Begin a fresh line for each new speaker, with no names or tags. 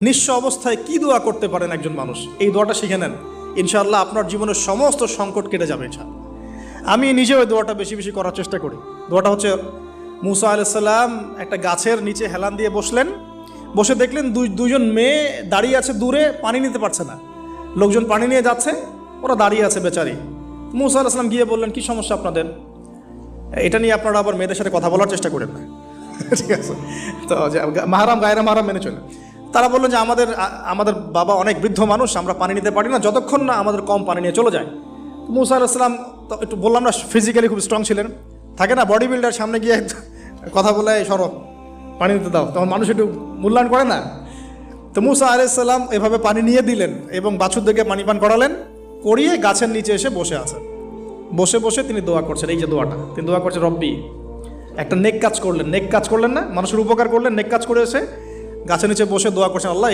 নিঃস্ব অবস্থায় কি দোয়া করতে পারেন একজন মানুষ, এই দোয়াটা শিখে নেন, ইনশাআল্লাহ আপনার জীবনের সমস্ত সংকট কেটে যাবে। আমি নিজেও ওই দোয়াটা বেশি বেশি করার চেষ্টা করি। দোয়াটা হচ্ছে, মুসা আলাইহিস সালাম একটা গাছের নিচে হেলান দিয়ে বসলেন, বসে দেখলেন দুইজন মেয়ে দাঁড়িয়ে আছে দূরে, পানি নিতে পারছে না, লোকজন পানি নিয়ে যাচ্ছে, ওরা দাঁড়িয়ে আছে বেচারি। মুসা আলাইহিস সালাম গিয়ে বললেন, কি সমস্যা আপনাদের? এটা নিয়ে আপনারা আবার মেয়েদের সাথে কথা বলার চেষ্টা করেন না, ঠিক আছে? তো মাহারাম গায়রা মাহারাম মেনে চলে। তারা বললেন যে আমাদের বাবা অনেক বৃদ্ধ মানুষ, আমরা পানি নিতে পারি না যতক্ষণ না আমাদের কম পানি নিয়ে চলে যায়। মুসা আলাইহিস সালাম তো একটু বললাম না, ফিজিক্যালি খুব স্ট্রং ছিলেন, থাকে না বডি বিল্ডার, সামনে গিয়ে কথা বলে সরো পানি নিতে দাও, তখন মানুষ একটু মূল্যায়ন করে না। তো মুসা আলাইহিস সালাম এভাবে পানি নিয়ে দিলেন এবং বাছুরদেরকে পানি পান করালেন, করিয়ে গাছের নিচে এসে বসে আছেন। বসে বসে তিনি দোয়া করছেন, এই যে দোয়াটা তিনি দোয়া করছেন, রব্বি, একটা নেক কাজ করলেন না, মানুষের উপকার করলেন, নেক কাজ করে এসে গাছের নিচে বসে দোয়া করছেন, আল্লাহ